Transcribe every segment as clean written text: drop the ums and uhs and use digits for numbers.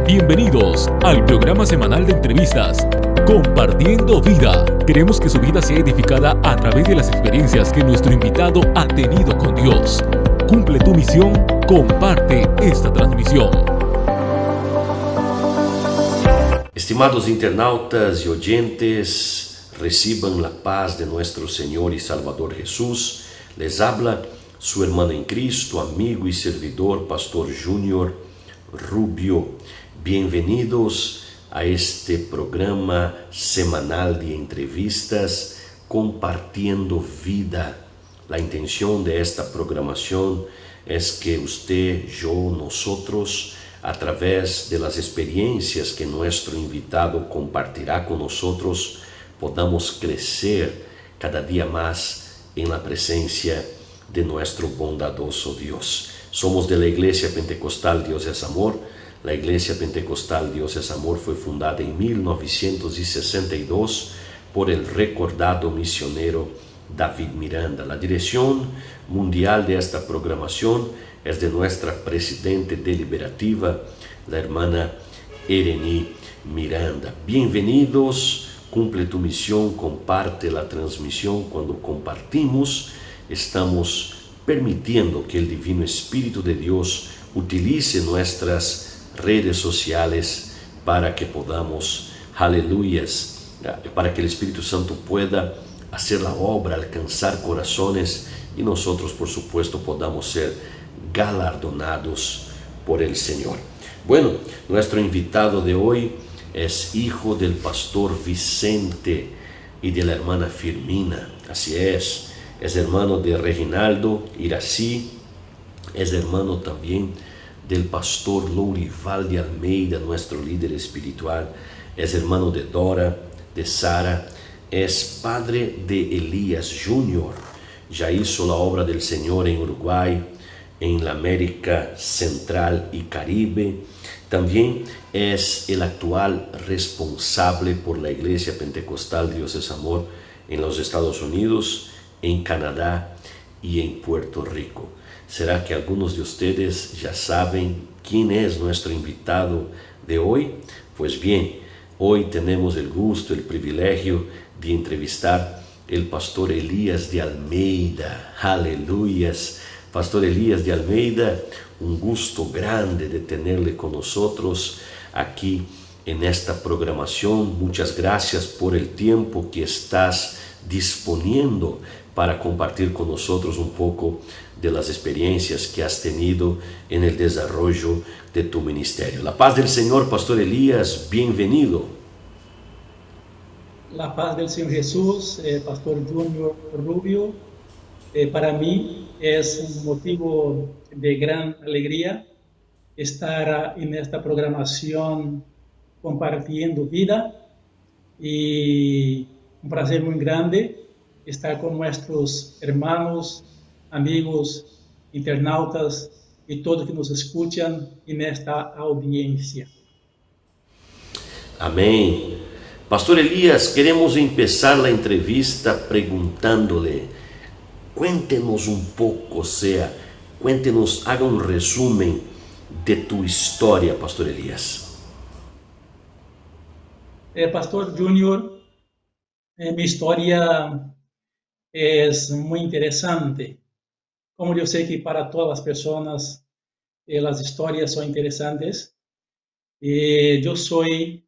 Bienvenidos al programa semanal de entrevistas Compartiendo Vida. Queremos que su vida sea edificada a través de las experiencias que nuestro invitado ha tenido con Dios. Cumple tu misión, comparte esta transmisión. Estimados internautas y oyentes, reciban la paz de nuestro Señor y Salvador Jesús. Les habla su hermano en Cristo, amigo y servidor, Pastor Junior Rubio. Bienvenidos a este programa semanal de entrevistas Compartiendo Vida. La intención de esta programación es que usted, yo, nosotros, a través de las experiencias que nuestro invitado compartirá con nosotros, podamos crecer cada día más en la presencia de nuestro bondadoso Dios. Somos de la Iglesia Pentecostal Dios es Amor. La Iglesia Pentecostal Dios es Amor fue fundada en 1962 por el recordado misionero David Miranda. La dirección mundial de esta programación es de nuestra presidente deliberativa, la hermana Ereni Miranda. Bienvenidos, cumple tu misión, comparte la transmisión. Cuando compartimos, estamos permitiendo que el Divino Espíritu de Dios utilice nuestras redes sociales para que podamos, aleluyas, para que el Espíritu Santo pueda hacer la obra, alcanzar corazones y nosotros, por supuesto, podamos ser galardonados por el Señor. Bueno, nuestro invitado de hoy es hijo del pastor Vicente y de la hermana Firmina. Así es hermano de Reginaldo Irací, es hermano también del pastor Lourival de Almeida, nuestro líder espiritual, es hermano de Dora, de Sara, es padre de Elías Junior, ya hizo la obra del Señor en Uruguay, en la América Central y Caribe. También es el actual responsable por la Iglesia Pentecostal Dios es Amor en los Estados Unidos, en Canadá y en Puerto Rico. ¿Será que algunos de ustedes ya saben quién es nuestro invitado de hoy? Pues bien, hoy tenemos el gusto, el privilegio de entrevistar el pastor Elías de Almeida. Aleluyas. Pastor Elías de Almeida, un gusto grande de tenerle con nosotros aquí en esta programación. Muchas gracias por el tiempo que estás disponiendo para compartir con nosotros un poco de las experiencias que has tenido en el desarrollo de tu ministerio. La paz del Señor, Pastor Elías, bienvenido. La paz del Señor Jesús, Pastor Junior Rubio, para mí es un motivo de gran alegría estar en esta programación Compartiendo Vida y un placer muy grande estar con nuestros hermanos, amigos, internautas y todos que nos escuchan en esta audiencia. Amén. Pastor Elías, queremos empezar la entrevista preguntándole, cuéntenos un poco, cuéntenos, haga un resumen de tu historia, Pastor Elías. Pastor Junior, mi historia es muy interesante. Como yo sé que para todas las personas las historias son interesantes, yo soy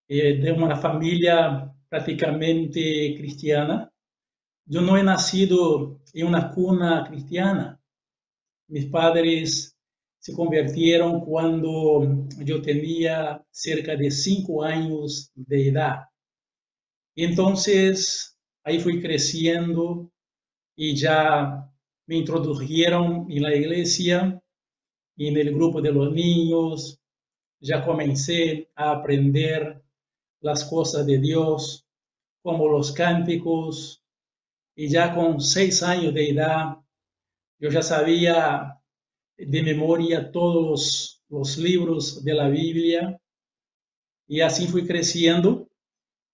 de una familia prácticamente cristiana. Yo no he nacido en una cuna cristiana. Mis padres se convirtieron cuando yo tenía cerca de 5 años de edad. Entonces, ahí fui creciendo y ya me introdujeron en la iglesia, en el grupo de los niños. Ya comencé a aprender las cosas de Dios, como los cánticos, y ya con 6 años de edad, yo ya sabía de memoria todos los libros de la Biblia, y así fui creciendo.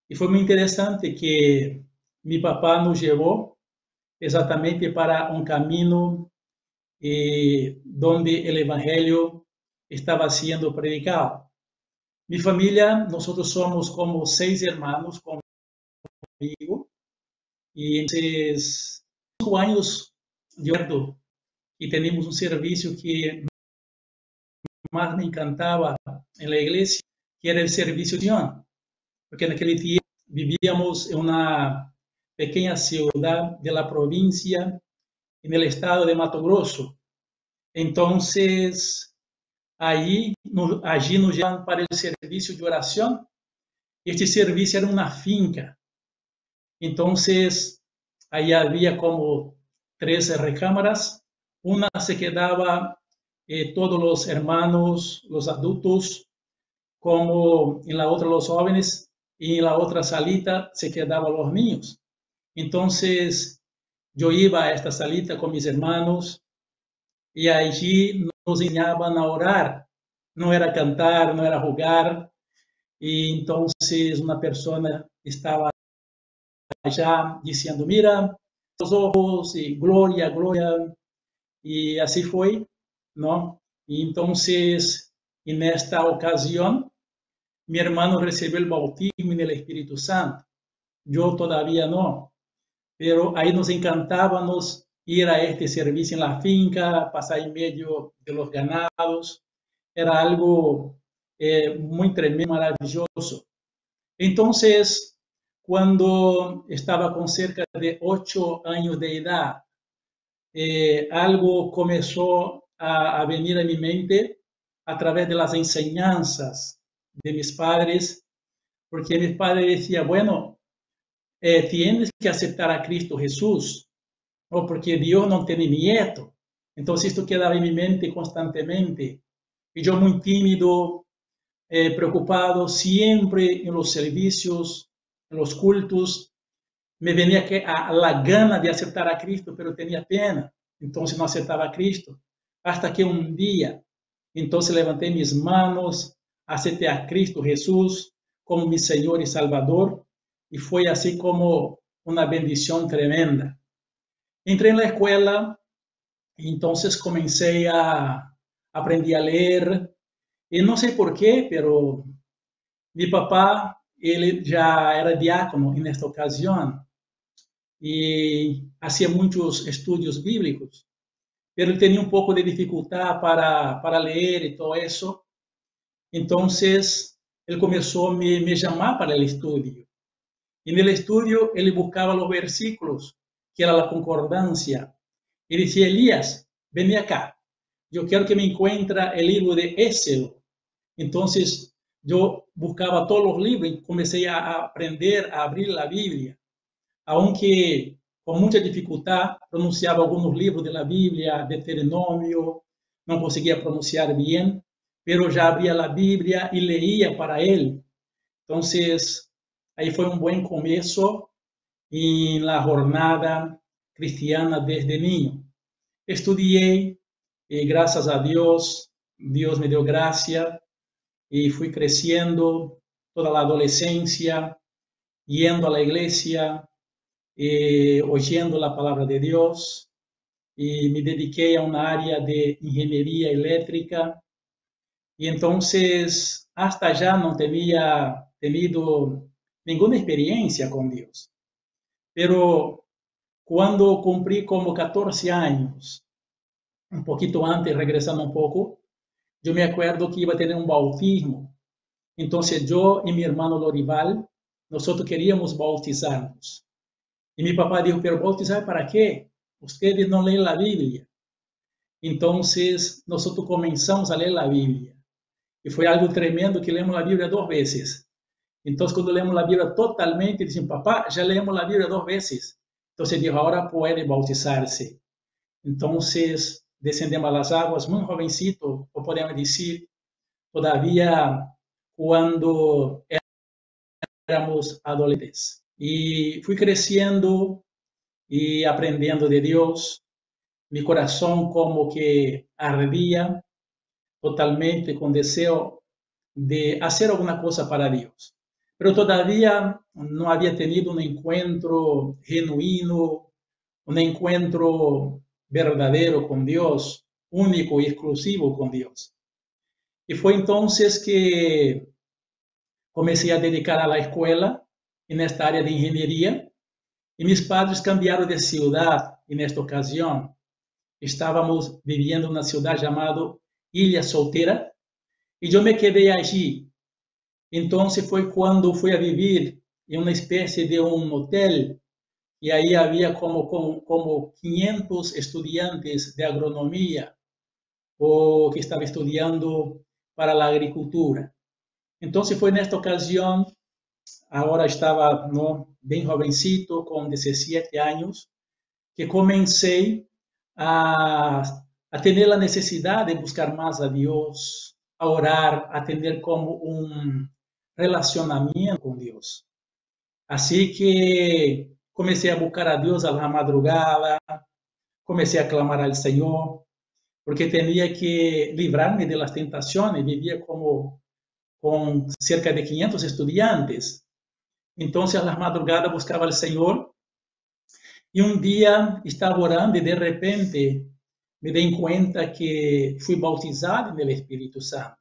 Y fue muy interesante que mi papá nos llevó exatamente para un camino donde el Evangelio estaba siendo predicado. Mi familia, nosotros somos como 6 hermanos conmigo, y entonces 5 años de acuerdo, y tenemos un servicio que más me encantaba en la iglesia, que era el servicio de oración, porque en aquel tiempo vivíamos en una pequeña ciudad de la provincia, en el estado de Mato Grosso. Entonces, allí nos llevan para el servicio de oración. Este servicio era una finca. Entonces, ahí había como 13 recámaras. Una se quedaba todos los hermanos, los adultos, como en la otra los jóvenes, y en la otra salita se quedaban los niños. Entonces, yo iba a esta salita con mis hermanos y allí nos enseñaban a orar. No era cantar, no era jugar. Y entonces una persona estaba allá diciendo, mira, los ojos y gloria, gloria. Y así fue, ¿no? Y entonces, en esta ocasión, mi hermano recibió el bautismo en el Espíritu Santo. Yo todavía no. Pero ahí nos encantaba ir a este servicio en la finca, pasar en medio de los ganados. Era algo muy tremendo, maravilloso. Entonces, cuando estaba con cerca de 8 años de edad, algo comenzó a venir a mi mente a través de las enseñanzas de mis padres, porque mis padres decían, bueno, tienes que aceptar a Cristo Jesús, ¿no? Porque Dios no tiene nieto. Entonces esto quedaba en mi mente constantemente. Y yo muy tímido, preocupado, siempre en los servicios, en los cultos, me venía a la gana de aceptar a Cristo, pero tenía pena. Entonces no aceptaba a Cristo. Hasta que un día, entonces levanté mis manos, acepté a Cristo Jesús como mi Señor y Salvador, y fue así como una bendición tremenda. Entré en la escuela, y entonces comencé a aprender a leer, y no sé por qué, pero mi papá, él ya era diácono en esta ocasión, y hacía muchos estudios bíblicos, pero él tenía un poco de dificultad para leer y todo eso. Entonces, él comenzó a me llamar para el estudio. En el estudio, él buscaba los versículos, que era la concordancia, y decía, Elías, ven acá, yo quiero que me encuentre el libro de Éxodo. Entonces, yo buscaba todos los libros y comencé a aprender a abrir la Biblia. Aunque con mucha dificultad pronunciaba algunos libros de la Biblia, Deuteronomio, no conseguía pronunciar bien, pero ya abría la Biblia y leía para él. Entonces, ahí fue un buen comienzo en la jornada cristiana desde niño. Estudié y gracias a Dios, Dios me dio gracia y fui creciendo toda la adolescencia, yendo a la iglesia, oyendo la palabra de Dios, y me dediqué a una área de ingeniería eléctrica. Y entonces, hasta allá no tenía tenido ninguna experiencia con Dios. Pero cuando cumplí como 14 años, un poquito antes, regresando un poco, yo me acuerdo que iba a tener un bautismo. Entonces yo y mi hermano Lorival, nosotros queríamos bautizarnos. Y mi papá dijo, pero bautizar para qué? Ustedes no leen la Biblia. Entonces nosotros comenzamos a leer la Biblia. Y fue algo tremendo que leemos la Biblia 2 veces. Entonces cuando leemos la Biblia totalmente, dicen, papá, ya leemos la Biblia 2 veces. Entonces dijo, ahora puede bautizarse. Entonces descendemos a las aguas, muy jovencito, o podemos decir, todavía cuando éramos adolescentes. Y fui creciendo y aprendiendo de Dios. Mi corazón como que ardía totalmente con deseo de hacer alguna cosa para Dios. Pero todavía no había tenido un encuentro genuino, un encuentro verdadero con Dios, único y exclusivo con Dios. Y fue entonces que comencé a dedicar a la escuela en esta área de ingeniería. Y mis padres cambiaron de ciudad en esta ocasión. Estábamos viviendo en una ciudad llamada Ilha Solteira y yo me quedé allí. Entonces fue cuando fui a vivir en una especie de un hotel y ahí había como 500 estudiantes de agronomía o que estaban estudiando para la agricultura. Entonces fue en esta ocasión, ahora estaba bien jovencito, con 17 años, que comencé a tener la necesidad de buscar más a Dios, a orar, a tener como un relacionamiento con Dios. Así que comencé a buscar a Dios a la madrugada, comencé a clamar al Señor, porque tenía que librarme de las tentaciones, vivía como con cerca de 500 estudiantes. Entonces a las madrugadas buscaba al Señor y un día estaba orando y de repente me di cuenta que fui bautizado en el Espíritu Santo.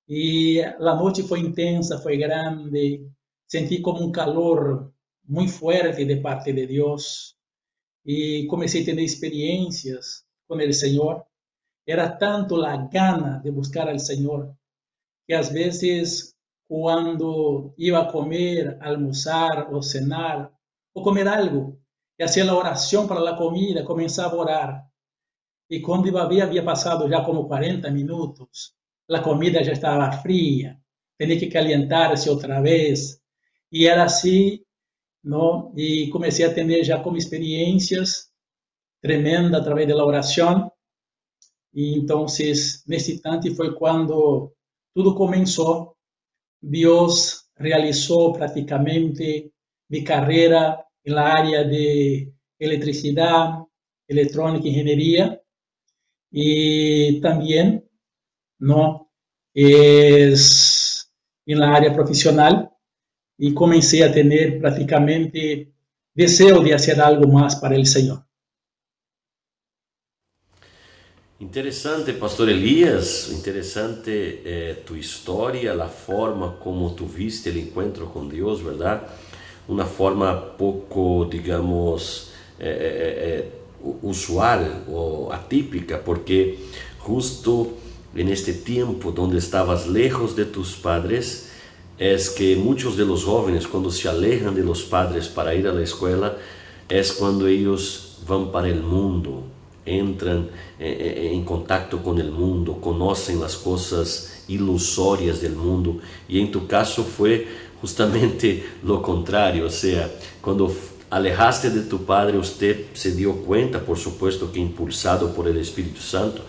Y la noche fue intensa, fue grande, sentí como un calor muy fuerte de parte de Dios y comencé a tener experiencias con el Señor. Era tanto la gana de buscar al Señor que a veces cuando iba a comer, almorzar o cenar o comer algo y hacía la oración para la comida, comenzaba a orar. Y cuando iba a ver, había pasado ya como 40 minutos. La comida ya estaba fría, tenía que calentarse otra vez. Y era así, ¿no? Y comencé a tener ya como experiencias tremendas a través de la oración. Y entonces, nesse instante fue cuando todo comenzó. Dios realizó prácticamente mi carrera en la área de electricidad, electrónica, ingeniería, y también no es en la área profesional, y comencé a tener prácticamente deseo de hacer algo más para el Señor. Interessante, pastor Elias, interessante tu história, a forma como tu viste o encontro com Deus, verdade? Uma forma pouco, digamos, usual ou atípica, porque justo en este tiempo donde estabas lejos de tus padres, es que muchos de los jóvenes cuando se alejan de los padres para ir a la escuela, es cuando ellos van para el mundo, entran en contacto con el mundo, conocen las cosas ilusorias del mundo, y en tu caso fue justamente lo contrario, o sea, cuando alejaste de tu padre, usted se dio cuenta, por supuesto que impulsado por el Espíritu Santo,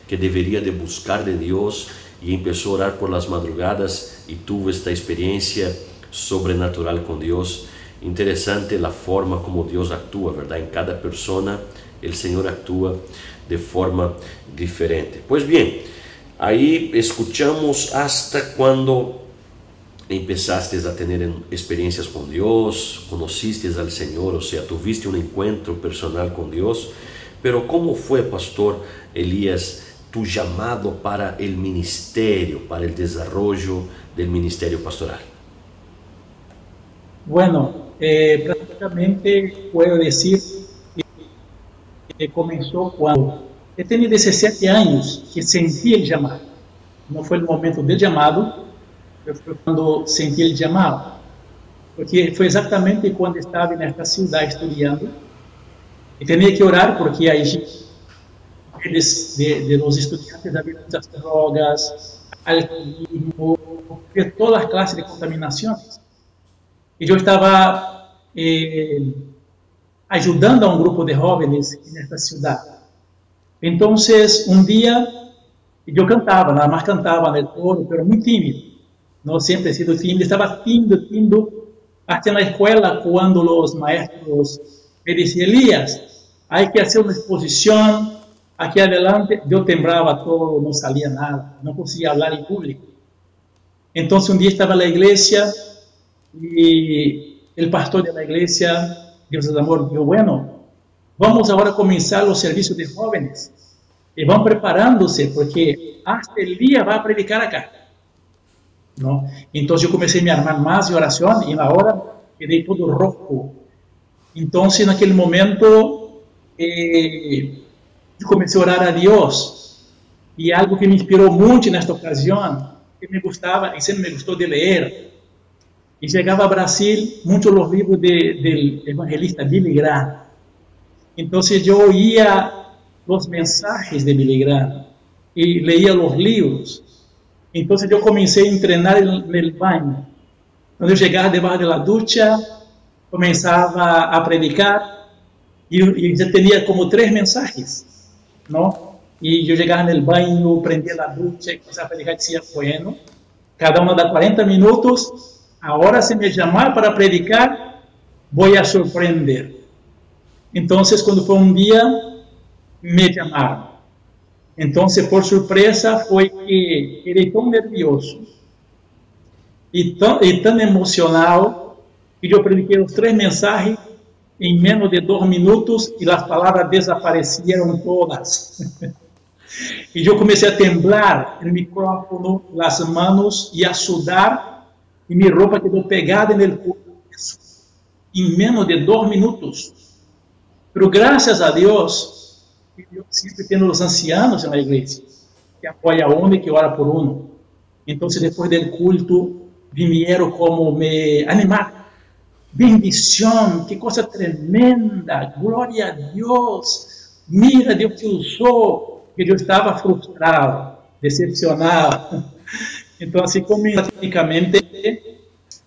que deveria de buscar de Deus e começou a orar por las madrugadas e tuvo esta experiência sobrenatural com Deus. Interessante a forma como Deus atua, verdade? Em cada persona, o Senhor atua de forma diferente. Pois bem, aí escuchamos hasta quando empezaste a ter experiências com Deus, conociste al Senhor, ou seja, tuviste um encontro personal com Deus. Pero como foi, pastor Elias, tu llamado para el ministerio, para el desarrollo del ministerio pastoral? Bueno, prácticamente puedo decir que comenzó cuando yo tenía 17 años que sentí el llamado. No fue el momento del llamado, pero fue cuando sentí el llamado. Porque fue exactamente cuando estaba en esta ciudad estudiando y tenía que orar porque allí de los estudiantes había muchas drogas, alcoholismo, todas las clases de contaminaciones. Y yo estaba ayudando a un grupo de jóvenes en esta ciudad. Entonces, un día, yo cantaba, nada más cantaba en el coro, pero muy tímido. No siempre he sido tímido, estaba tímido, hasta en la escuela cuando los maestros me decían, Elías, hay que hacer una exposición. Aquí adelante yo temblaba todo, no salía nada, no conseguía hablar en público. Entonces un día estaba en la iglesia y el pastor de la iglesia, Dios de amor, dijo, bueno, vamos ahora a comenzar los servicios de jóvenes y van preparándose porque hasta el día va a predicar acá, ¿no? Entonces yo comencé a me armar más de oración y en la hora quedé todo rojo. Entonces en aquel momento yo comencé a orar a Dios y algo que me inspiró mucho en esta ocasión, que me gustaba y siempre me gustó de leer. Y llegaba a Brasil muchos los libros del evangelista Billy Graham. Entonces yo oía los mensajes de Billy Graham y leía los libros. Entonces yo comencé a entrenar en el baño. Cuando yo llegaba debajo de la ducha, comenzaba a predicar y ya tenía como 3 mensajes, ¿no? Y yo llegaba en el baño, prendía la ducha y comenzaba a predicar y decía, bueno, cada uno da 40 minutos. Ahora se me llamar para predicar, voy a sorprender. Entonces, cuando fue un día, me llamaron. Entonces, por sorpresa, fue que quedé tan nervioso y tan emocionado que yo prediqué los 3 mensajes en menos de 2 minutos y las palabras desaparecieron todas. Y yo comencé a temblar el micrófono, las manos y a sudar. Y mi ropa quedó pegada en el cuerpo en menos de 2 minutos. Pero gracias a Dios, Dios siempre tiene los ancianos en la iglesia, que apoya a uno y que ora por uno. Entonces después del culto, vinieron como me animar. Bendición, qué cosa tremenda, gloria a Dios. Mira, Dios te usó, que yo estaba frustrado, decepcionado. Entonces, como prácticamente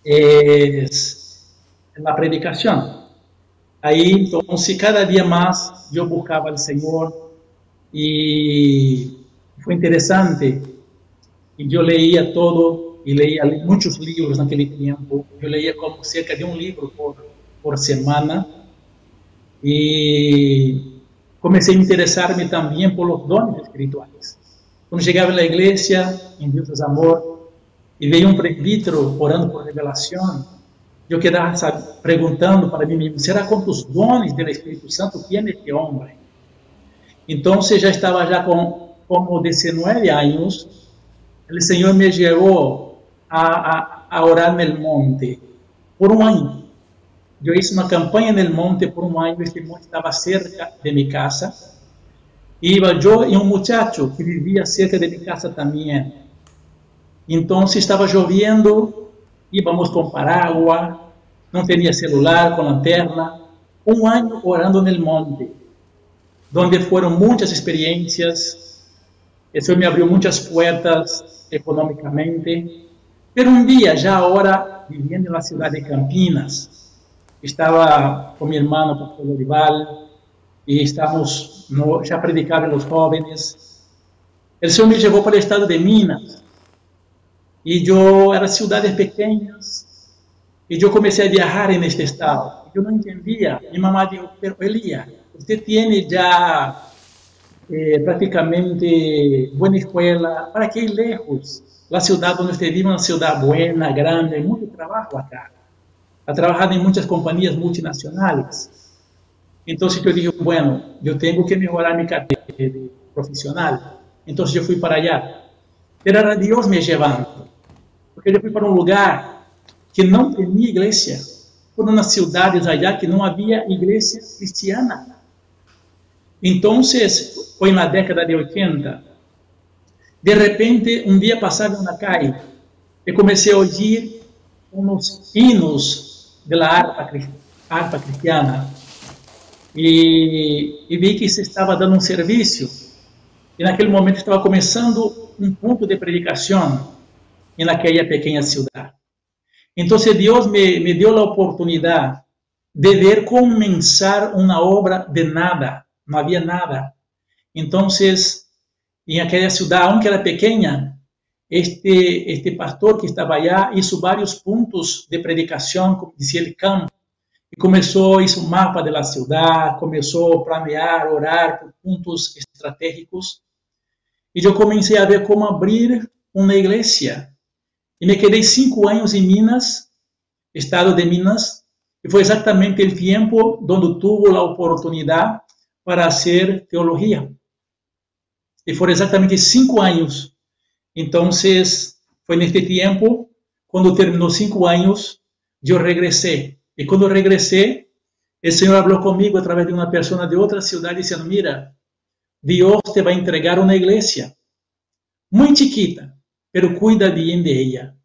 es la predicación. Ahí, entonces, cada día más yo buscaba al Señor y fue interesante. Y yo leía todo y leía muchos libros en aquel tiempo. Yo leía como cerca de un libro por semana y comencé a interesarme también por los dones espirituales. Cuando llegaba a la iglesia, en Dios es amor, y veía un presbítero orando por revelación, yo quedaba preguntando para mí mismo, ¿será cuántos dones del Espíritu Santo tiene este hombre? Entonces ya estaba ya con como 19 años, el Señor me llevó a orar en el monte por un año. Yo hice una campaña en el monte por un año, este monte estaba cerca de mi casa. Iba yo y un muchacho que vivía cerca de mi casa también. Entonces estaba lloviendo, íbamos con paraguas, no tenía celular, con lanterna. Un año orando en el monte, donde fueron muchas experiencias. Eso me abrió muchas puertas económicamente. Pero un día, ya ahora, viviendo en la ciudad de Campinas, estaba con mi hermano Pastor Olival, y estamos, ya predicaban los jóvenes. El Señor me llevó para el estado de Minas, y yo era ciudades pequeñas, y yo comencé a viajar en este estado. Yo no entendía. Mi mamá dijo, pero Elías, usted tiene ya prácticamente buena escuela, ¿para qué ir lejos? La ciudad donde usted vive es una ciudad buena, grande, hay mucho trabajo acá. Ha trabajado en muchas compañías multinacionales. Entonces yo dije, bueno, yo tengo que mejorar mi carrera profesional. Entonces yo fui para allá. Pero era Dios me llevando. Porque yo fui para un lugar que no tenía iglesia. Por unas ciudades allá que no había iglesia cristiana. Entonces, foi na década de 80, de repente, um dia passava em uma calle, e comecei a ouvir uns hinos da harpa cristiana, e vi que se estava dando um serviço, e naquele momento estava começando um ponto de predicação naquela pequena cidade. Então, Deus me deu a oportunidade de ver começar uma obra de nada. No había nada. Entonces, en aquella ciudad, aunque era pequeña, este pastor que estaba allá hizo varios puntos de predicación, como decía el campo, y comenzó, hizo un mapa de la ciudad, comenzó a planear, orar por puntos estratégicos, y yo comencé a ver cómo abrir una iglesia. Y me quedé 5 años en Minas, estado de Minas, y fue exactamente el tiempo donde tuvo la oportunidad para hacer teología. y fueron exactamente 5 años. Entonces, fue en este tiempo, cuando terminó 5 años, yo regresé. Y cuando regresé, el Señor habló conmigo a través de una persona de otra ciudad diciendo, mira, Dios te va a entregar una iglesia muy chiquita, pero cuida bien de ella.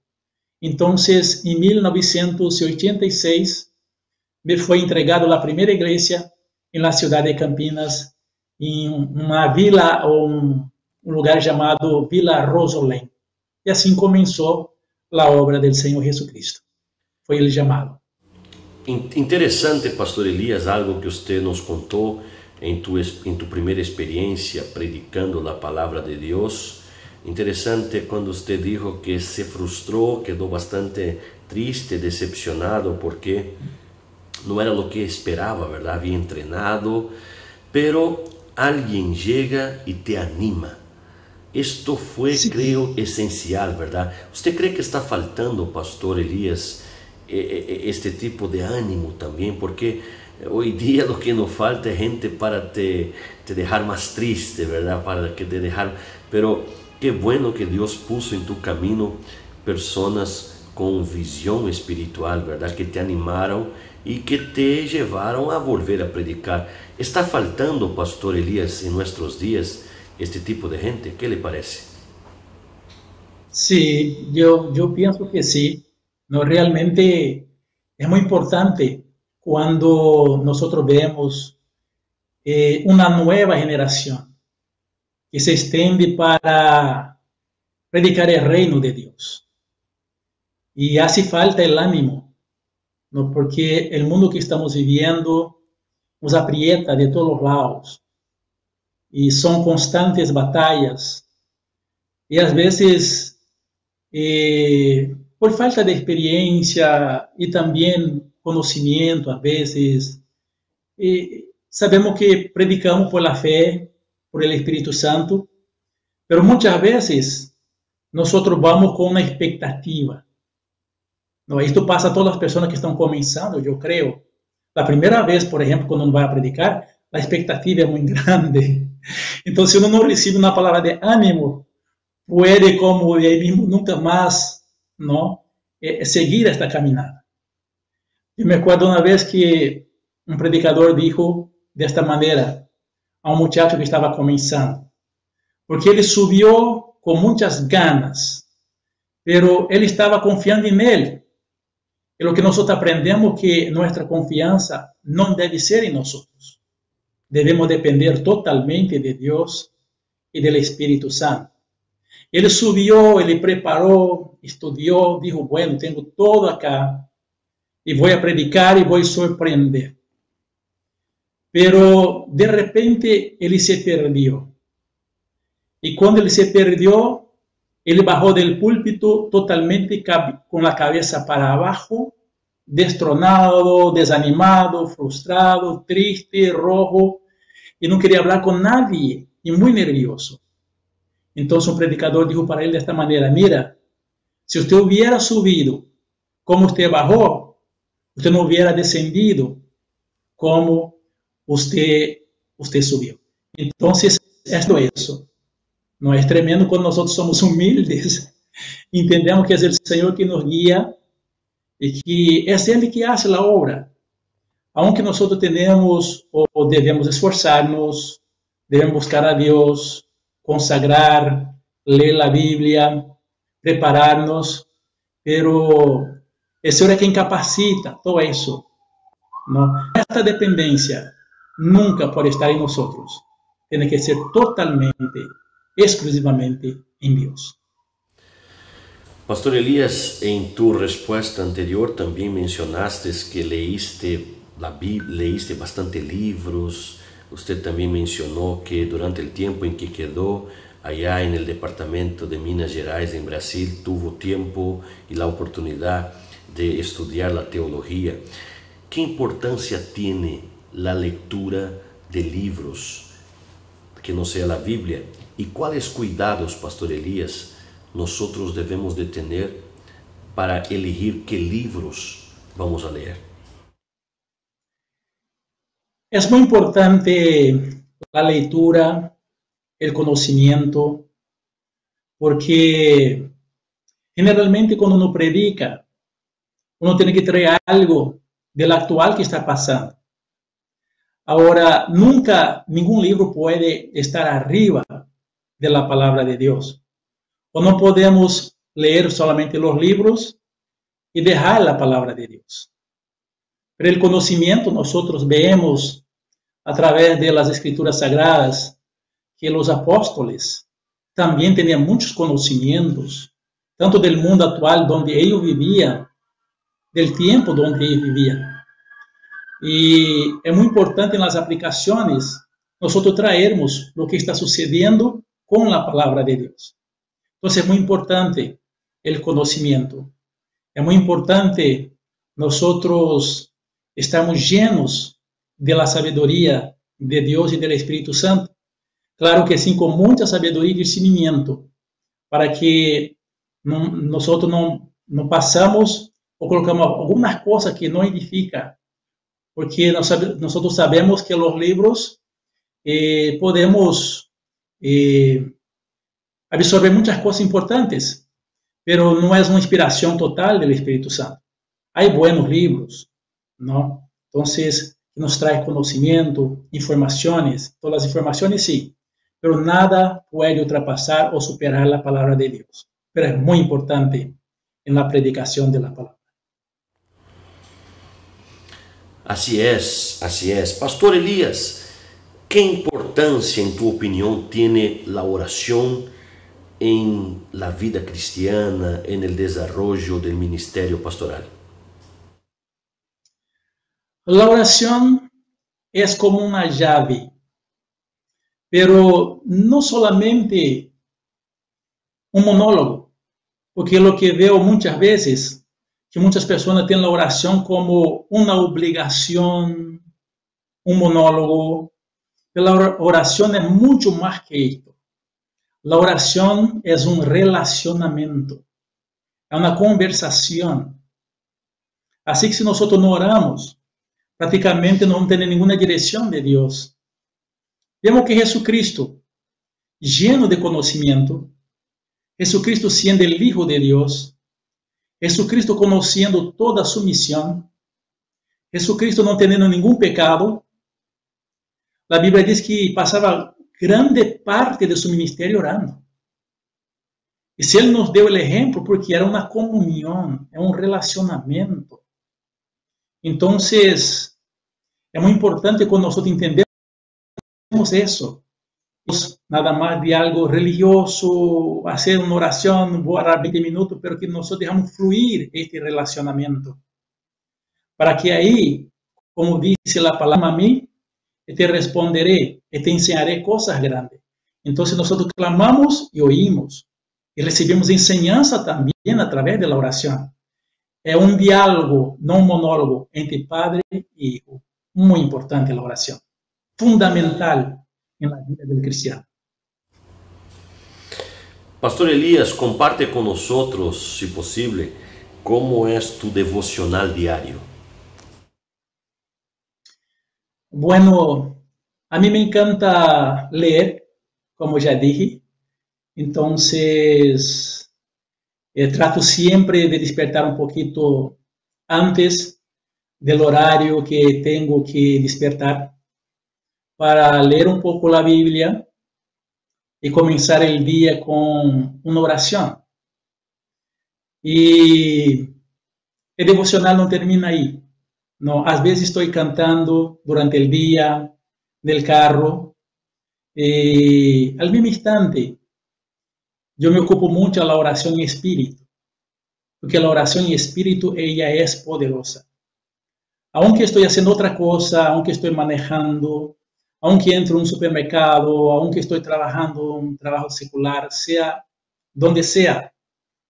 Entonces, en 1986, me fue entregado la primera iglesia en la ciudad de Campinas, en una vila o un lugar llamado Vila Rosolém. Y así comenzó la obra del Señor Jesucristo. Fue el llamado. Interessante, pastor Elias, algo que usted nos contó en tu primera experiencia predicando la palabra de Dios. Interesante cuando usted dijo que se frustró, quedó bastante triste, decepcionado porque no era lo que esperaba, ¿verdad? Había entrenado, pero alguien llega y te anima. Esto fue, sí, creo, esencial, ¿verdad? ¿Usted cree que está faltando, pastor Elias, este tipo de ánimo también? Porque hoy día lo que nos falta es gente para te dejar más triste, ¿verdad? Para que te dejar... Pero qué bueno que Dios puso en tu camino personas con visión espiritual, ¿verdad? Que te animaron y que te llevaron a volver a predicar. ¿Está faltando, pastor Elias, en nuestros días este tipo de gente? ¿Qué le parece? Sí, yo pienso que sí. No, realmente es muy importante cuando nosotros vemos una nueva generación que se extiende para predicar el reino de Dios. Y hace falta el ánimo, ¿no? Porque el mundo que estamos viviendo nos aprieta de todos los lados y son constantes batallas. Y a veces, por falta de experiencia y también conocimiento, a veces, sabemos que predicamos por la fe, por el Espíritu Santo, pero muchas veces nosotros vamos con una expectativa. No, esto pasa a todas las personas que están comenzando, yo creo. La primera vez, por ejemplo, cuando uno va a predicar, la expectativa es muy grande. Entonces, uno no recibe una palabra de ánimo, puede como de ahí mismo nunca más, ¿no? Seguir esta caminada. Yo me acuerdo una vez que un predicador dijo de esta manera a un muchacho que estaba comenzando, porque él subió con muchas ganas, pero él estaba confiando en él. Y lo que nosotros aprendemos que nuestra confianza no debe ser en nosotros. Debemos depender totalmente de Dios y del Espíritu Santo. Él subió, él preparó, estudió, dijo, bueno, tengo todo acá y voy a predicar y voy a sorprender. Pero de repente él se perdió. Y cuando él se perdió, él bajó del púlpito totalmente con la cabeza para abajo, destronado, desanimado, frustrado, triste, rojo, y no quería hablar con nadie, y muy nervioso. Entonces un predicador dijo para él de esta manera, mira, si usted hubiera subido como usted bajó, usted no hubiera descendido como usted subió. Entonces, esto es eso. No es tremendo cuando nosotros somos humildes, entendemos que es el Señor que nos guía y que es Él que hace la obra. Aunque nosotros tenemos o debemos esforzarnos, debemos buscar a Dios, consagrar, leer la Biblia, prepararnos, pero el Señor es quien capacita todo eso, ¿no? Esta dependencia nunca puede estar en nosotros, tiene que ser totalmente, exclusivamente en Dios. Pastor Elias, en tu respuesta anterior también mencionaste que leíste bastante libros. Usted también mencionó que durante el tiempo en que quedó allá en el departamento de Minas Gerais, en Brasil, tuvo tiempo y la oportunidad de estudiar la teología. ¿Qué importancia tiene la lectura de libros que no sea la Biblia? ¿Y cuáles cuidados, Pastor Elias, nosotros debemos de tener para elegir qué libros vamos a leer? Es muy importante la lectura el conocimiento, porque generalmente cuando uno predica, uno tiene que traer algo del actual que está pasando. Ahora, nunca ningún libro puede estar arriba de la palabra de Dios. O no podemos leer solamente los libros y dejar la palabra de Dios. Pero el conocimiento nosotros vemos a través de las escrituras sagradas que los apóstoles también tenían muchos conocimientos, tanto del mundo actual donde ellos vivían, del tiempo donde ellos vivían. Y es muy importante en las aplicaciones nosotros traermos lo que está sucediendo con la palabra de Dios. Entonces es muy importante el conocimiento. Es muy importante nosotros estamos llenos de la sabiduría de Dios y del Espíritu Santo. Claro que sí, con mucha sabiduría y discernimiento, para que nosotros no pasamos o colocamos algunas cosas que no edifican, porque nosotros sabemos que los libros podemos absorber muchas cosas importantes, pero no es una inspiración total del Espíritu Santo. Hay buenos libros, ¿no? Entonces, nos trae conocimiento, informaciones, todas las informaciones sí, pero nada puede ultrapasar o superar la palabra de Dios. Pero es muy importante en la predicación de la palabra. Así es, así es. Pastor Elías, ¿qué importancia, en tu opinión, tiene la oración en la vida cristiana, en el desarrollo del ministerio pastoral? La oración es como una llave, pero no solamente un monólogo, porque lo que veo muchas veces que muchas personas tienen la oración como una obligación, un monólogo. Pero la oración es mucho más que esto. La oración es un relacionamiento, es una conversación. Así que si nosotros no oramos, prácticamente no vamos a tener ninguna dirección de Dios. Vemos que Jesucristo, lleno de conocimiento, Jesucristo siendo el Hijo de Dios, Jesucristo conociendo toda su misión, Jesucristo no teniendo ningún pecado, la Biblia dice que pasaba grande parte de su ministerio orando. Y si Él nos dio el ejemplo, porque era una comunión, es un relacionamiento. Entonces, es muy importante cuando nosotros entendemos eso. Nada más de algo religioso, hacer una oración, voy a orar 20 minutos, pero que nosotros dejamos fluir este relacionamiento. Para que ahí, como dice la palabra a mí, te responderé, te enseñaré cosas grandes. Entonces nosotros clamamos y oímos. Y recibimos enseñanza también a través de la oración. Es un diálogo, no un monólogo, entre padre e hijo. Muy importante la oración. Fundamental en la vida del cristiano. Pastor Elías, comparte con nosotros, si posible, cómo es tu devocional diario. Bueno, a mí me encanta leer, como ya dije. Entonces, trato siempre de despertar un poquito antes del horario que tengo que despertar para leer un poco la Biblia y comenzar el día con una oración. Y el devocional no termina ahí. No, a veces estoy cantando durante el día, en el carro, y al mismo instante yo me ocupo mucho de la oración en espíritu, porque la oración en espíritu, ella es poderosa. Aunque estoy haciendo otra cosa, aunque estoy manejando, aunque entro en un supermercado, aunque estoy trabajando un trabajo secular, sea donde sea,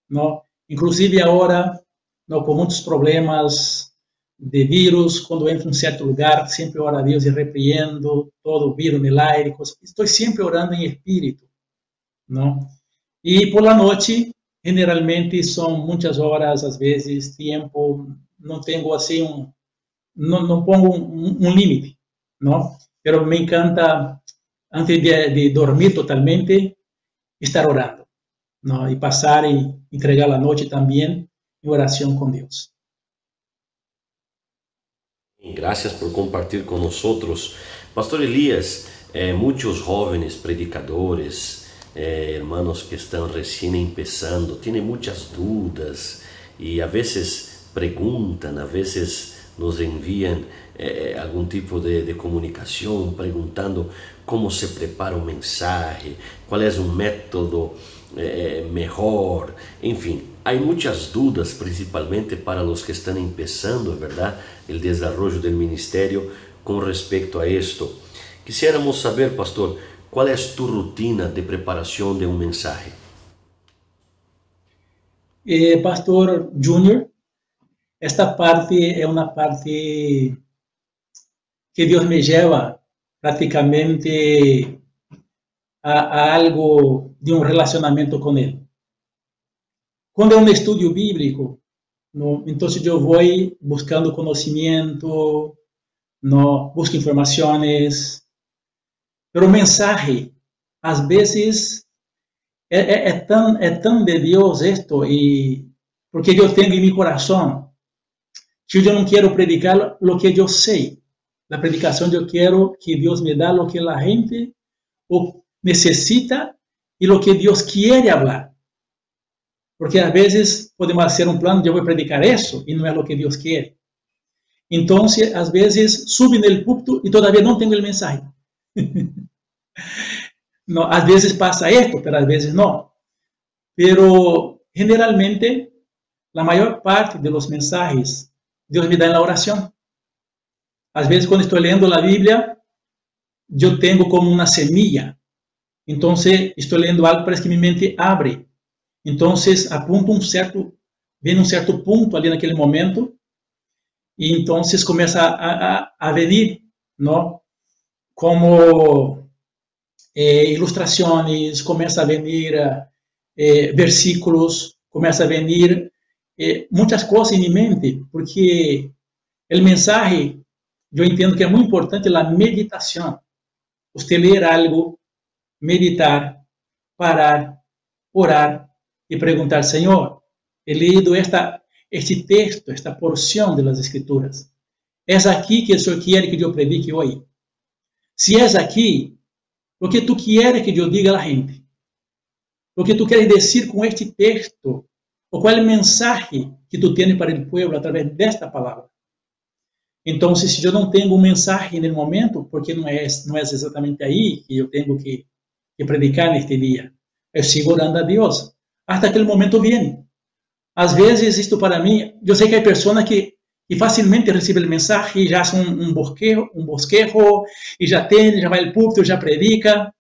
¿no? Inclusive ahora, ¿no? Con muchos problemas de virus, cuando entro en un cierto lugar, siempre oro a Dios y repreendo todo virus en el aire, cosas. Estoy siempre orando en espíritu, ¿no? Y por la noche, generalmente son muchas horas, a veces, tiempo, no tengo así no pongo un límite, ¿no? Pero me encanta antes de dormir totalmente, estar orando, ¿no? Y pasar y entregar la noche también en oración con Dios. Gracias por compartir con nosotros. Pastor Elías, muchos jóvenes predicadores, hermanos que están recién empezando, tienen muchas dudas y a veces preguntan, a veces nos envían algún tipo de comunicación preguntando cómo se prepara un mensaje, cuál es un método mejor, en fin, hay muchas dudas principalmente para los que están empezando, ¿verdad?, el desarrollo del ministerio con respecto a esto. Quisiéramos saber, pastor, ¿cuál es tu rutina de preparación de un mensaje? Pastor Junior, esta parte es una parte que Dios me lleva prácticamente a algo de un relacionamiento con Él. Cuando es un estudio bíblico, ¿no? Entonces yo voy buscando conocimiento, ¿no? Busco informaciones, pero el mensaje, a veces, es tan de Dios esto, y porque yo tengo en mi corazón que yo no quiero predicar lo que yo sé. La predicación yo quiero que Dios me da lo que la gente necesita y lo que Dios quiere hablar. Porque a veces podemos hacer un plan, yo voy a predicar eso, y no es lo que Dios quiere. Entonces, a veces subo en el púlpito y todavía no tengo el mensaje. No, a veces pasa esto, pero a veces no. Pero generalmente, la mayor parte de los mensajes Dios me da en la oración. A veces cuando estoy leyendo la Biblia, yo tengo como una semilla. Entonces, estoy leyendo algo, parece que mi mente abre. Entonces, apunto viene un cierto punto ali naquele momento, e entonces começa a venir, ¿no? Como ilustrações, começa a venir versículos, começa a venir muitas coisas em minha mente, porque o mensaje, eu entendo que é muito importante a meditação. Você ler algo, meditar, parar, orar, e perguntar, Senhor, he leído este texto, esta porção das Escrituras. É aqui que o Senhor quer que eu predique hoje? Se é aqui, o que tu queres que eu diga à gente? O que tu queres dizer com este texto? Ou qual é o mensagem que tu tens para o povo através desta palavra? Então, se eu não tenho um mensagem no momento, porque não é exatamente aí que eu tenho que predicar neste dia, eu sigo orando a Deus. Hasta aquele momento viene. Às vezes, isto para mim, eu sei que há pessoas que facilmente recebem o mensagem, já são um bosquejo, e já vai ao púlpito, já predica,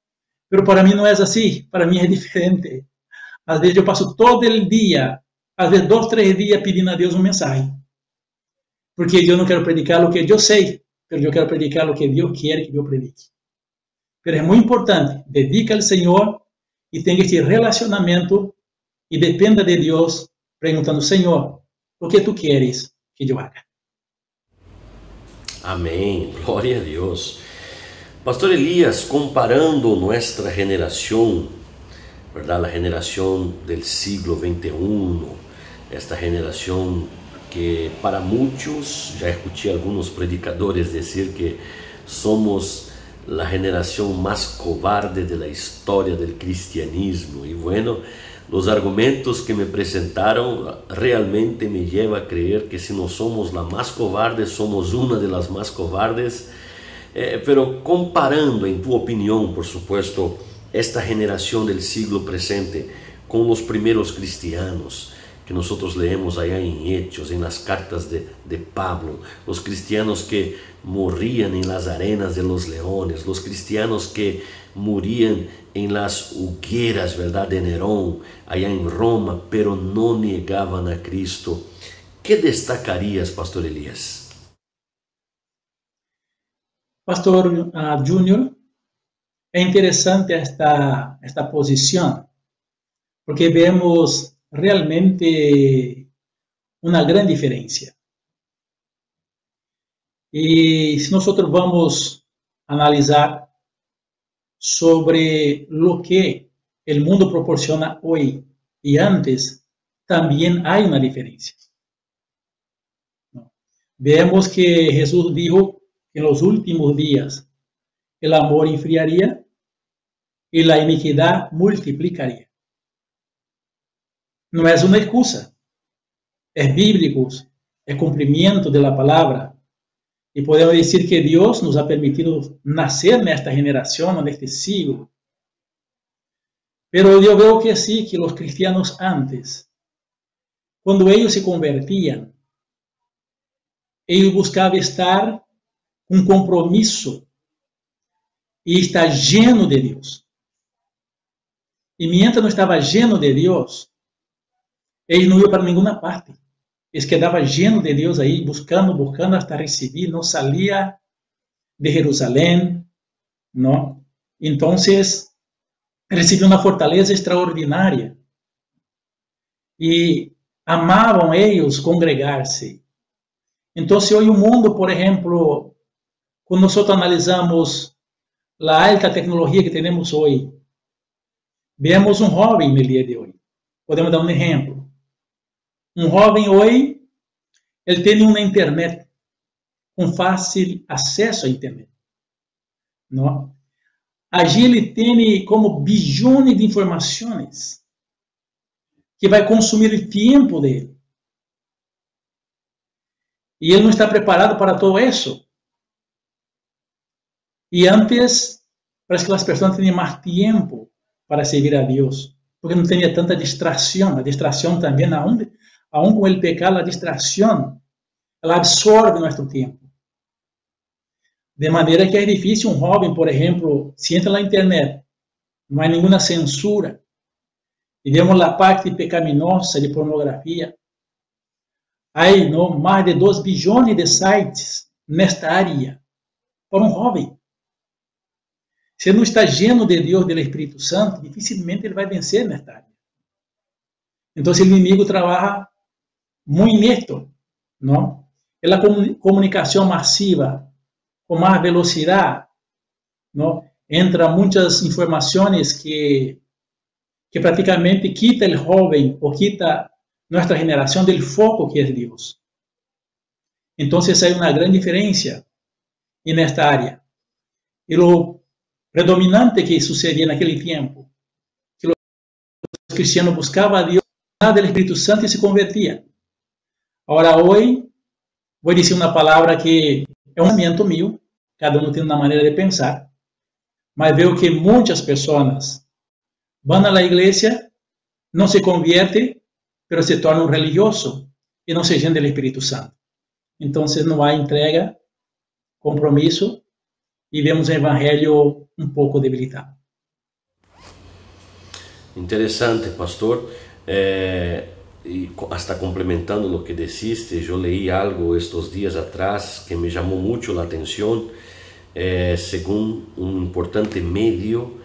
mas para mim não é assim, para mim é diferente. Às vezes eu passo todo o dia, às vezes 2, 3 dias pedindo a Deus um mensagem, porque eu não quero predicar o que eu sei, mas eu quero predicar o que Deus quer que eu predique. Mas é muito importante, dedica ao Senhor e tenha este relacionamento e dependa de Deus, perguntando, Senhor, o que tu queres que eu haga? Amém, glória a Deus. Pastor Elías, comparando nuestra generación, ¿verdad? La generación del siglo XXI, esta generación que para muchos, ya escuché a algunos predicadores decir que somos la generación más cobarde de la historia del cristianismo. Y bueno, los argumentos que me presentaron realmente me lleva a creer que si no somos la más cobarde, somos una de las más cobardes. Pero comparando, en tu opinión, por supuesto, esta generación del siglo presente con los primeros cristianos que nosotros leemos allá en Hechos, en las cartas de Pablo, los cristianos que morían en las arenas de los leones, los cristianos que morían en las hogueras, ¿verdad?, de Nerón, allá en Roma, pero no negaban a Cristo. ¿Qué destacarías, Pastor Elías? Pastor Junior, é interessante esta posição, porque vemos realmente uma grande diferença. E se nós vamos analisar sobre lo que el mundo proporciona hoy y antes, también hay una diferencia. Vemos que Jesús dijo que en los últimos días el amor enfriaría y la iniquidad multiplicaría. No es una excusa, es bíblico, es cumplimiento de la palabra. Y podemos decir que Dios nos ha permitido nacer en esta generación, en este siglo. Pero yo veo que sí, que los cristianos antes, cuando ellos se convertían, ellos buscaban estar con compromiso y estar lleno de Dios. Y mientras no estaba lleno de Dios, ellos no iban para ninguna parte. Ellos quedaban llenos de Dios ahí, buscando hasta recibir, no salía de Jerusalén, ¿no? Entonces, recibió una fortaleza extraordinaria. Y amaban ellos congregarse. Entonces, hoy el mundo, por ejemplo, cuando nosotros analizamos la alta tecnología que tenemos hoy, vemos un joven en el día de hoy. Podemos dar un ejemplo. Un joven hoy, él tiene una internet, con fácil acceso a internet, ¿no? Allí ele tem como bilhões de informações que vai consumir o tempo dele. E ele não está preparado para todo isso. E antes, parece que as pessoas tinham mais tempo para servir a Deus, porque não tinha tanta distração. A distração também, aún com o pecado, a distração, ela absorve nosso tempo. De maneira que é difícil um jovem, por exemplo, se entra na internet, não há nenhuma censura, e vemos a parte pecaminosa de pornografia. Há mais de 2 bilhões de sites nesta área, para um jovem. Se ele não está lleno de Deus, do Espírito Santo, dificilmente ele vai vencer nesta área. Então, o inimigo trabalha muito nisto, não? É a comunicação massiva, com mais velocidade, não? Entra muitas informações que praticamente quita o jovem, ou quita nossa geração do foco que é Deus. Então, há uma grande diferença nesta área. E o predominante que sucedia naquele tempo, que os cristianos buscavam a Deus, nada do Espírito Santo e se convertia. Agora, hoje, vou dizer uma palavra que é um pensamento meu, cada um tem uma maneira de pensar, mas vejo que muitas pessoas vão à igreja, não se convertem, mas se tornam religiosos e não se llenan do Espírito Santo. Então, não há entrega, compromisso, e vemos o evangelho um pouco debilitado. Interessante, pastor. Y hasta complementando lo que deciste, yo leí algo estos días atrás que me llamó mucho la atención. Según un importante medio,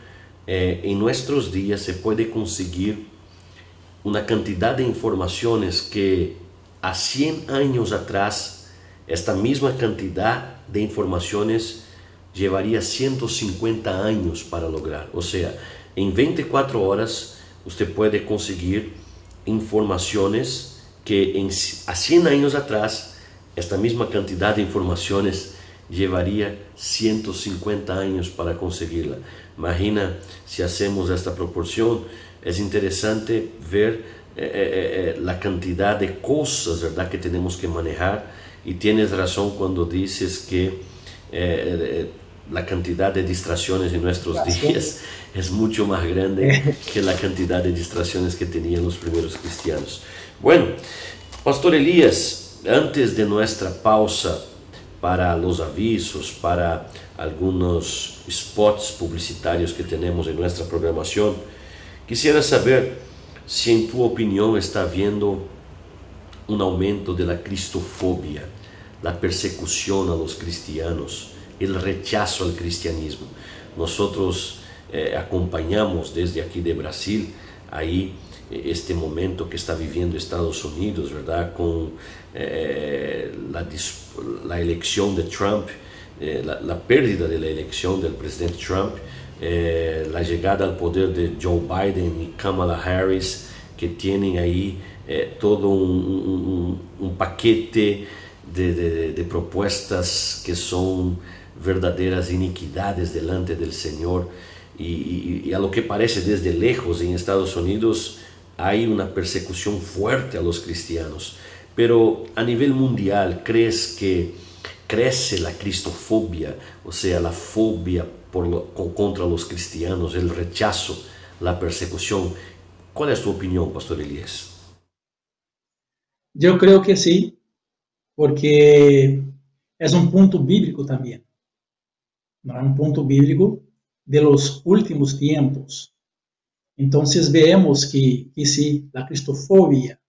en nuestros días se puede conseguir una cantidad de informaciones que a 100 años atrás esta misma cantidad de informaciones llevaría 150 años para lograr. O sea, en 24 horas usted puede conseguir informaciones que a 100 años atrás esta misma cantidad de informaciones llevaría 150 años para conseguirla. Imagina si hacemos esta proporción. Es interesante ver la cantidad de cosas, ¿verdad?, que tenemos que manejar, y tienes razón cuando dices que la cantidad de distracciones en nuestros días es mucho más grande que la cantidad de distracciones que tenían los primeros cristianos. Bueno, Pastor Elías, antes de nuestra pausa para los avisos, para algunos spots publicitarios que tenemos en nuestra programación, quisiera saber si en tu opinión está habiendo un aumento de la cristofobia, la persecución a los cristianos, el rechazo al cristianismo. Nosotros acompañamos desde aquí de Brasil ahí este momento que está viviendo Estados Unidos, ¿verdad?, con la elección de Trump, la pérdida de la elección del presidente Trump, la llegada al poder de Joe Biden y Kamala Harris, que tienen ahí todo un paquete de propuestas que son verdaderas iniquidades delante del Señor, y a lo que parece desde lejos en Estados Unidos hay una persecución fuerte a los cristianos. Pero a nivel mundial, ¿crees que crece la cristofobia, o sea, la fobia contra los cristianos, el rechazo, la persecución? ¿Cuál es tu opinión, Pastor Elías? Yo creo que sí, porque es un punto bíblico también, ¿no? Un punto bíblico de los últimos tiempos. Entonces vemos que sí, la cristofobia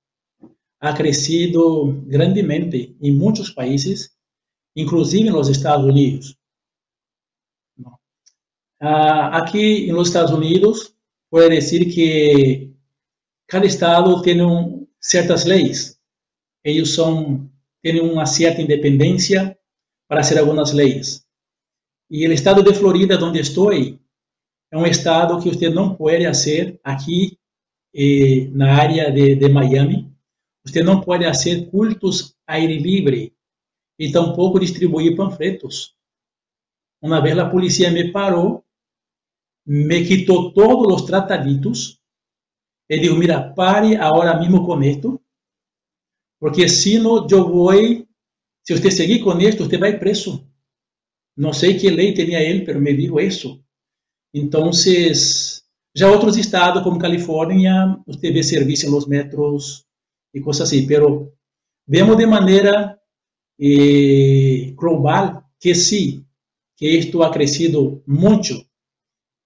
ha crecido grandemente en muchos países, inclusive en los Estados Unidos. ¿No? Aquí en los Estados Unidos, puedo decir que cada estado tiene ciertas leyes. Ellos tienen una cierta independencia para hacer algunas leyes. Y el estado de Florida, donde estoy, es un estado que usted no puede hacer aquí en la área de Miami. Usted não pode fazer cultos a aire livre e tampouco distribuir panfletos. Uma vez a polícia me parou, me quitou todos os trataditos e disse: mira, pare agora mesmo com isto, porque se não eu vou, se você seguir com isto, você vai preso. Não sei que lei tinha ele, mas me dijo isso. Então, já outros estados, como Califórnia, você vê serviço nos metros y cosas así, pero vemos de manera global que sí, que esto ha crecido mucho.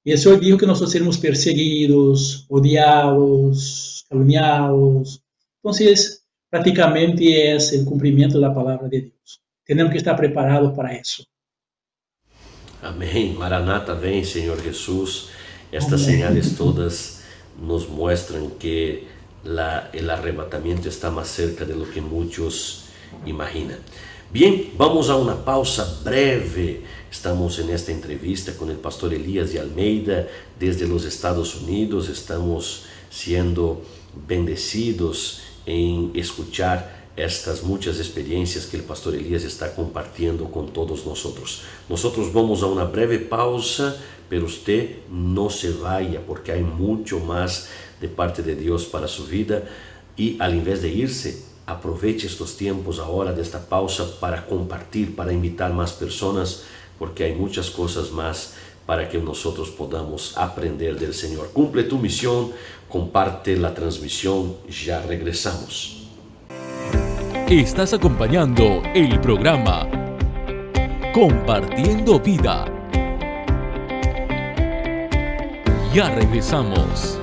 Y eso dijo que nosotros seremos perseguidos, odiados, calumniados. Entonces, prácticamente es el cumplimiento de la palabra de Dios. Tenemos que estar preparados para eso. Amén. Maranata, ven, Señor Jesús. Estas señales todas nos muestran que el arrebatamiento está más cerca de lo que muchos imaginan. Bien, vamos a una pausa breve. Estamos en esta entrevista con el pastor Elías de Almeida desde los Estados Unidos. Estamos siendo bendecidos en escuchar estas muchas experiencias que el pastor Elías está compartiendo con todos nosotros. Nosotros vamos a una breve pausa, pero usted no se vaya, porque hay mucho más de parte de Dios para su vida, y al invés de irse, aproveche estos tiempos ahora de esta pausa para compartir, para invitar más personas, porque hay muchas cosas más para que nosotros podamos aprender del Señor. Cumple tu misión, comparte la transmisión, ya regresamos. Estás acompañando el programa Compartiendo Vida. Ya regresamos.